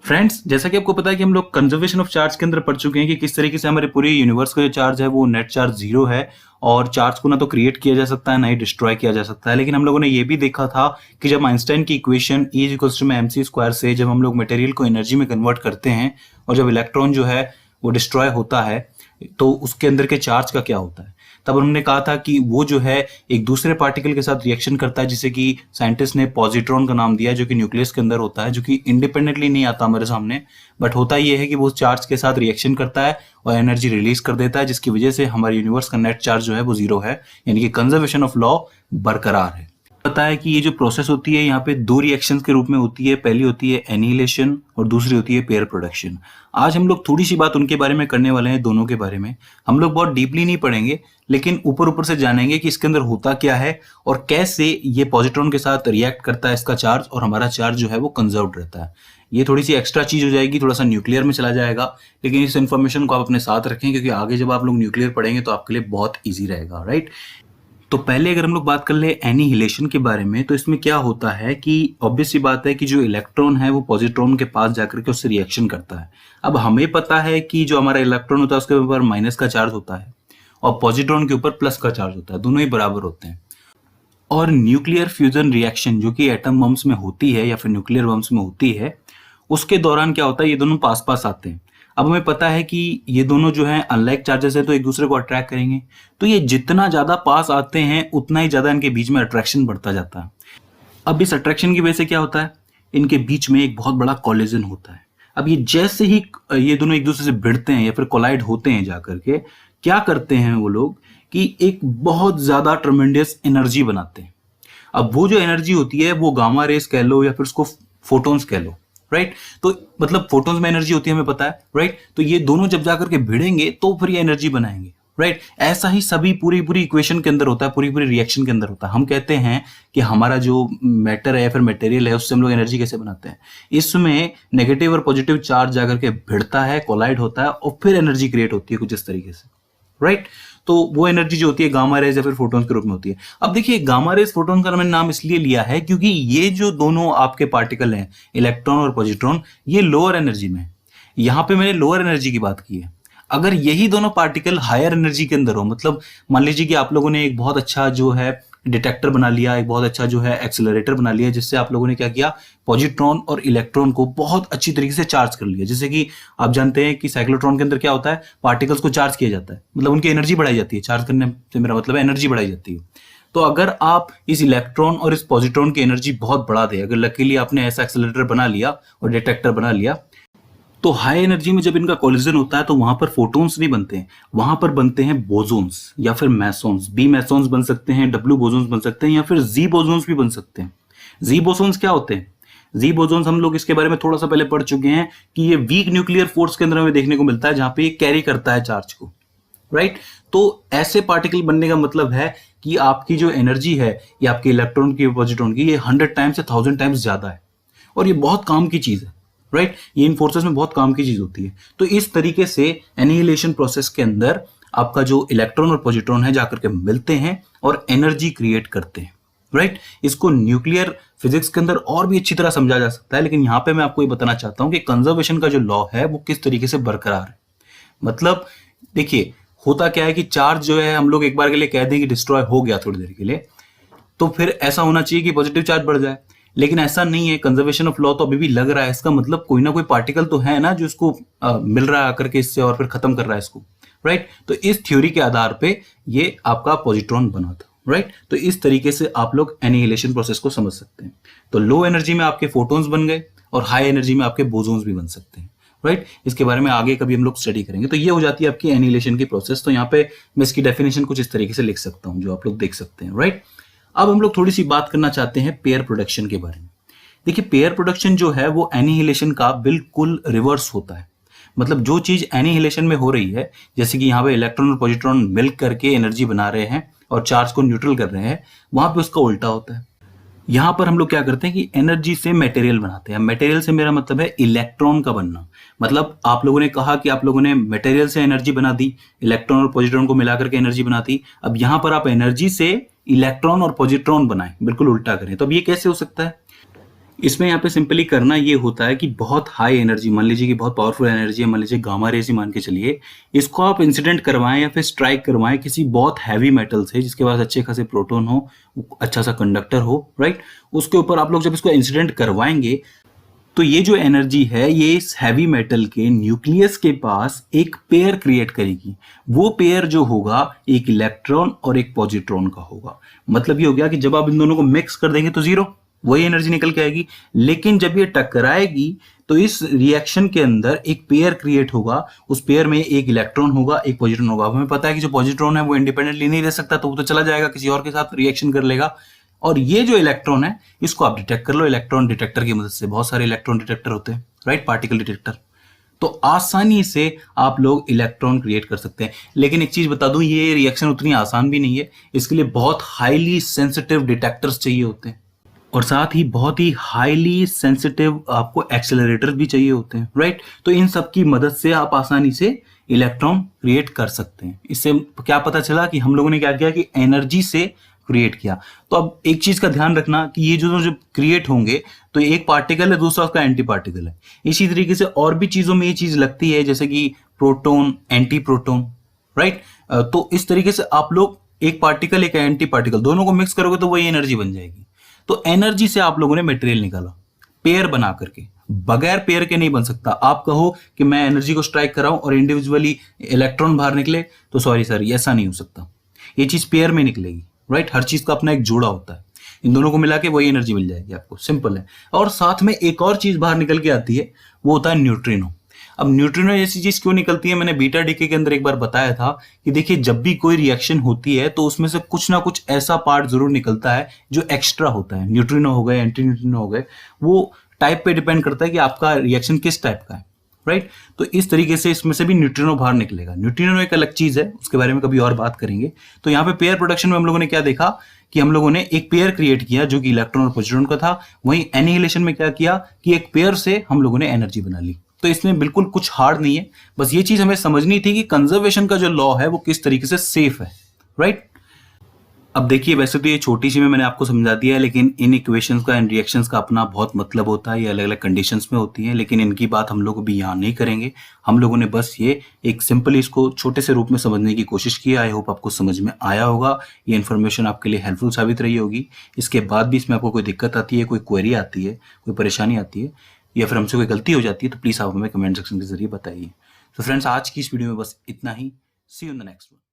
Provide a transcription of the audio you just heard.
Friends, जैसा कि आपको पता है कि हम लोग कंजर्वेशन ऑफ चार्ज के अंदर पढ़ चुके हैं कि किस तरीके से हमारे पूरे यूनिवर्स का जो चार्ज है वो नेट चार्ज जीरो है और चार्ज को ना तो क्रिएट किया जा सकता है ना ही डिस्ट्रॉय किया जा सकता है। लेकिन हम लोगों ने ये भी देखा था कि जब आइंस्टाइन की equation E equals to mc square से जब हम लोग मटेरियल को एनर्जी में कन्वर्ट करते हैं और जब इलेक्ट्रॉन जो है वो डिस्ट्रॉय होता है तो उसके अंदर के चार्ज का क्या होता है। तब हमने कहा था कि वो जो है एक दूसरे पार्टिकल के साथ रिएक्शन करता है जिसे कि साइंटिस्ट ने पॉजिट्रॉन का नाम दिया है, जो कि न्यूक्लियस के अंदर होता है, जो कि इंडिपेंडेंटली नहीं आता हमारे सामने, बट होता ये है कि वो चार्ज के साथ रिएक्शन करता है और एनर्जी रिलीज कर देता है, जिसकी वजह से हमारे यूनिवर्स का नेट चार्ज जो है वो जीरो है, यानी कि कंजर्वेशन ऑफ लॉ बरकरार है। पता है कि ये जो प्रोसेस होती है यहाँ पे दो रिएक्शंस के रूप में होती है। पहली होती है एनिहिलेशन और दूसरी होती है पेयर प्रोडक्शन। आज हम लोग थोड़ी सी बात उनके बारे में करने वाले हैं, दोनों के बारे में। हम लोग बहुत डीपली नहीं पढ़ेंगे, लेकिन ऊपर ऊपर से जानेंगे कि इसके अंदर होता क्या है और कैसे ये पॉजिट्रॉन के साथ रिएक्ट करता है इसका चार्ज और हमारा चार्ज जो है वो कंजर्व्ड रहता है। ये थोड़ी सी एक्स्ट्रा चीज हो जाएगी, थोड़ा सा न्यूक्लियर में चला जाएगा, लेकिन इस इन्फॉर्मेशन को आप अपने साथ रखें क्योंकि आगे जब आप लोग न्यूक्लियर पढ़ेंगे तो आपके लिए बहुत ईजी रहेगा, राइट। तो पहले अगर हम लोग बात कर ले एनिहिलेशन के बारे में, तो इसमें क्या होता है कि ऑब्वियस सी बात है कि जो इलेक्ट्रॉन है वो पॉजिट्रॉन के पास जाकर के उससे रिएक्शन करता है। अब हमें पता है कि जो हमारा इलेक्ट्रॉन होता है उसके ऊपर माइनस का चार्ज होता है और पॉजिट्रॉन के ऊपर प्लस का चार्ज होता है, दोनों ही बराबर होते हैं। और न्यूक्लियर फ्यूजन रिएक्शन जो कि एटम बम्स में होती है या फिर न्यूक्लियर बम्स में होती है, उसके दौरान क्या होता है, ये दोनों पास पास आते हैं। अब हमें पता है कि ये दोनों जो है अनलाइक चार्जेस है तो एक दूसरे को अट्रैक्ट करेंगे, तो ये जितना ज्यादा पास आते हैं उतना ही ज्यादा इनके बीच में अट्रैक्शन बढ़ता जाता है। अब इस अट्रैक्शन की वजह से क्या होता है, इनके बीच में एक बहुत बड़ा कॉलिजन होता है। अब ये जैसे ही ये दोनों एक दूसरे से भिड़ते हैं या फिर कोलाइड होते हैं जाकर के, क्या करते हैं वो लोग कि एक बहुत ज्यादा ट्रमेंडियस एनर्जी बनाते हैं। अब वो जो एनर्जी होती है वो गामा रेस कह लो या फिर उसको फोटोन्स कह लो, राइट। तो मतलब फोटोन्स में एनर्जी होती है हमें पता है, राइट। तो ये दोनों जब जाकर के भिड़ेंगे तो फिर ये एनर्जी बनाएंगे, राइट। ऐसा ही सभी पूरी पूरी इक्वेशन के अंदर होता है, पूरी पूरी रिएक्शन के अंदर होता है। हम कहते हैं कि हमारा जो मैटर है या फिर मटेरियल है उससे हम लोग एनर्जी कैसे बनाते हैं, इसमें नेगेटिव और पॉजिटिव चार्ज जाकर के भिड़ता है, कोलाइड होता है और फिर एनर्जी क्रिएट होती है कुछ इस तरीके से, राइट। तो वो एनर्जी जो होती है गामा रेज या फिर फोटॉन्स के रूप में होती है। अब देखिए, गामा रेज फोटॉन का मैंने नाम इसलिए लिया है क्योंकि ये जो दोनों आपके पार्टिकल हैं, इलेक्ट्रॉन और पॉजिट्रॉन, ये लोअर एनर्जी में है। यहां पे मैंने लोअर एनर्जी की बात की है। अगर यही दोनों पार्टिकल हायर एनर्जी के अंदर हो, मतलब मान लीजिए कि आप लोगों ने एक बहुत अच्छा जो है डिटेक्टर बना लिया, एक बहुत अच्छा जो है एक्सेलरेटर बना लिया, जिससे आप लोगों ने क्या किया, पॉजिट्रॉन और इलेक्ट्रॉन को बहुत अच्छी तरीके से चार्ज कर लिया। जैसे कि आप जानते हैं कि साइक्लोट्रॉन के अंदर क्या होता है, पार्टिकल्स को चार्ज किया जाता है, मतलब उनकी एनर्जी बढ़ाई जाती है। चार्ज करने से मेरा मतलब है एनर्जी बढ़ाई जाती है। तो अगर आप इस इलेक्ट्रॉन और इस पॉजिट्रॉन की एनर्जी बहुत बढ़ा दे, अगर लकीली आपने ऐसा एक्सेलरेटर बना लिया और डिटेक्टर बना लिया, तो हाई एनर्जी में जब इनका कोलिजन होता है तो वहां पर फोटॉन्स नहीं बनते हैं, वहां पर बनते हैं बोसोन्स या फिर मैसोन्स। बी मैसोन्स बन सकते हैं, डब्ल्यू बोसोन्स बन सकते हैं या फिर जी बोसोन्स भी बन सकते हैं। जी बोसोन्स क्या होते हैं, जी बोसोन्स हम लोग इसके बारे में थोड़ा सा पहले पढ़ चुके हैं कि ये वीक न्यूक्लियर फोर्स के अंदर हमें देखने को मिलता है जहां पे ये कैरी करता है चार्ज को, राइट। तो ऐसे पार्टिकल बनने का मतलब है कि आपकी जो एनर्जी है ये आपके इलेक्ट्रॉन की, पॉजिट्रॉन की, ये 100 टाइम्स या 1000 टाइम्स ज्यादा है और ये बहुत काम की चीज है, राइट। ये इन फोर्सेस में बहुत काम की चीज होती है। तो इस तरीके से एनिहिलेशन प्रोसेस के अंदर आपका जो इलेक्ट्रॉन और पॉजिट्रॉन है जाकर के मिलते हैं और एनर्जी क्रिएट करते हैं, राइट। इसको न्यूक्लियर फिजिक्स के अंदर और भी अच्छी तरह समझा जा सकता है, लेकिन यहां पे मैं आपको ये बताना चाहता हूं कि कंजर्वेशन का जो लॉ है वो किस तरीके से बरकरार है। मतलब देखिए, होता क्या है कि चार्ज जो है हम लोग एक बार के लिए कह दें कि डिस्ट्रॉय हो गया थोड़ी देर के लिए, तो फिर ऐसा होना चाहिए कि पॉजिटिव चार्ज बढ़ जाए, लेकिन ऐसा नहीं है। कंजर्वेशन ऑफ लॉ तो अभी भी लग रहा है। इसका मतलब कोई ना कोई पार्टिकल तो है ना जो इसको मिल रहा है आकर के इससे और फिर खत्म कर रहा है इसको, राइट। तो इस थ्योरी के आधार पे ये आपका पॉजिट्रॉन बना था, राइट। तो इस तरीके से आप लोग एनिहिलेशन प्रोसेस को समझ सकते हैं। तो लो एनर्जी में आपके फोटॉन्स बन गए और हाई एनर्जी में आपके बोसोन्स भी बन सकते हैं, राइट। इसके बारे में आगे कभी हम लोग स्टडी करेंगे। तो ये हो जाती है आपकी एनिहिलेशन की प्रोसेस। तो यहाँ पे मैं इसकी डेफिनेशन कुछ इस तरीके से लिख सकता हूँ जो आप लोग देख सकते हैं, राइट। अब हम लोग थोड़ी सी बात करना चाहते हैं पेयर प्रोडक्शन के बारे में। देखिए, पेयर प्रोडक्शन जो है वो एनिहिलेशन का बिल्कुल रिवर्स होता है। मतलब जो चीज एनिहिलेशन में हो रही है, जैसे कि यहाँ पे इलेक्ट्रॉन और पॉजिट्रॉन मिल करके एनर्जी बना रहे हैं और चार्ज को न्यूट्रल कर रहे हैं, वहां पे उसका उल्टा होता है। यहां पर हम लोग क्या करते हैं कि एनर्जी से मटेरियल बनाते हैं। मटेरियल से मेरा मतलब है इलेक्ट्रॉन का बनना। मतलब आप लोगों ने कहा कि आप लोगों ने मटेरियल से एनर्जी बना दी, इलेक्ट्रॉन और पॉजिट्रॉन को मिलाकर के एनर्जी बना दी। अब यहां पर आप एनर्जी से इलेक्ट्रॉन और पॉजिट्रॉन बनाएं, बिल्कुल उल्टा करें। तो अब ये कैसे हो सकता है? इसमें यहाँ पे सिंपली करना ये होता है कि बहुत हाई एनर्जी, मान लीजिए कि बहुत पावरफुल एनर्जी है, मान लीजिए गामा रेज ही मान के चलिए, इसको आप इंसिडेंट करवाएं या फिर स्ट्राइक करवाएं किसी बहुत हैवी मेटल से जिसके पास अच्छे खासे प्रोटॉन हो, अच्छा सा कंडक्टर हो, राइट। उसके ऊपर आप लोग जब इसको इंसिडेंट करवाएंगे तो ये जो एनर्जी है ये इस हैवी मेटल के न्यूक्लियस के पास एक पेयर क्रिएट करेगी। वो पेयर जो होगा एक इलेक्ट्रॉन और एक पॉजिट्रॉन का होगा। मतलब ये हो गया कि जब आप इन दोनों को मिक्स कर देंगे तो जीरो, वही एनर्जी निकल के आएगी। लेकिन जब ये टकराएगी तो इस रिएक्शन के अंदर एक पेयर क्रिएट होगा, उस पेयर में एक इलेक्ट्रॉन होगा एक पॉजिट्रॉन होगा। हमें पता है कि जो पॉजिट्रॉन है वो इंडिपेंडेंटली नहीं रह सकता, तो वो तो चला जाएगा किसी और के साथ रिएक्शन कर लेगा। और ये जो इलेक्ट्रॉन है इसको आप डिटेक्ट कर लो इलेक्ट्रॉन डिटेक्टर की मदद से। बहुत सारे इलेक्ट्रॉन डिटेक्टर होते हैं, राइट, पार्टिकल डिटेक्टर। तो आसानी से आप लोग इलेक्ट्रॉन क्रिएट कर सकते हैं। लेकिन एक चीज बता दूं, ये रिएक्शन उतनी आसान भी नहीं है। इसके लिए बहुत हाईली सेंसिटिव डिटेक्टर्स चाहिए होते हैं और साथ ही बहुत ही हाईली सेंसिटिव आपको एक्सेलरेटर भी चाहिए होते हैं, राइट। तो इन सब की मदद से आप आसानी से इलेक्ट्रॉन क्रिएट कर सकते हैं। इससे क्या पता चला कि हम लोगों ने क्या किया कि एनर्जी से क्रिएट किया। तो अब एक चीज का ध्यान रखना कि ये जो क्रिएट होंगे तो एक पार्टिकल है, दूसरा उसका एंटी पार्टिकल है। इसी तरीके से और भी चीजों में ये चीज लगती है, जैसे कि प्रोटॉन एंटी प्रोटॉन, राइट। तो इस तरीके से आप लोग एक पार्टिकल एक एंटी पार्टिकल दोनों को मिक्स करोगे तो वही एनर्जी बन जाएगी। तो एनर्जी से आप लोगों ने मटेरियल निकाला पेयर बना करके, बगैर पेयर के नहीं बन सकता। आप कहो कि मैं एनर्जी को स्ट्राइक कराऊं और इंडिविजुअली इलेक्ट्रॉन बाहर निकले तो सॉरी सर, ऐसा नहीं हो सकता। ये चीज पेयर में निकलेगी, राइट। हर चीज का अपना एक जोड़ा होता है, इन दोनों को मिला के वही एनर्जी मिल जाएगी आपको, सिंपल है। और साथ में एक और चीज बाहर निकल के आती है, वो होता है न्यूट्रिनो। अब न्यूट्रिनो जैसी चीज क्यों निकलती है, मैंने बीटा डीके के अंदर एक बार बताया था कि देखिए जब भी कोई रिएक्शन होती है तो उसमें से कुछ ना कुछ ऐसा पार्ट जरूर निकलता है जो एक्स्ट्रा होता है। न्यूट्रिनो हो गए, एंटी न्यूट्रिनो हो गए, वो टाइप पे डिपेंड करता है कि आपका रिएक्शन किस टाइप का है, राइट। तो इस तरीके से इसमें से भी न्यूट्रिनो बाहर निकलेगा। न्यूट्रिनो एक अलग चीज है, उसके बारे में कभी और बात करेंगे। तो यहाँ पे पेयर प्रोडक्शन में हम लोगों ने क्या देखा कि हम लोगों ने एक पेयर क्रिएट किया जो कि इलेक्ट्रॉन और पॉजिट्रॉन का था। वहीं एनिहिलेशन में क्या किया कि एक पेयर से हम लोगों ने एनर्जी बना ली। तो इसमें बिल्कुल कुछ हार्ड नहीं है, बस ये चीज हमें समझनी थी कि कंजर्वेशन का जो लॉ है वो किस तरीके से सेफ है, राइट। अब देखिए वैसे तो ये छोटी सी में मैंने आपको समझा दिया है, लेकिन इन इक्वेशंस का, इन रिएक्शंस का अपना बहुत मतलब होता है। ये अलग अलग कंडीशंस में होती हैं, लेकिन इनकी बात हम लोग अभी यहाँ नहीं करेंगे। हम लोगों ने बस ये एक सिंपल इसको छोटे से रूप में समझने की कोशिश की। आई होप आपको समझ में आया होगा, ये इन्फॉर्मेशन आपके लिए हेल्पफुल साबित रही होगी। इसके बाद भी इसमें आपको कोई दिक्कत आती है, कोई क्वेरी आती है, कोई परेशानी आती है या फिर हमसे कोई गलती हो जाती है तो प्लीज़ आप हमें कमेंट सेक्शन के जरिए बताइए। तो फ्रेंड्स आज की इस वीडियो में बस इतना ही। See you in the next one.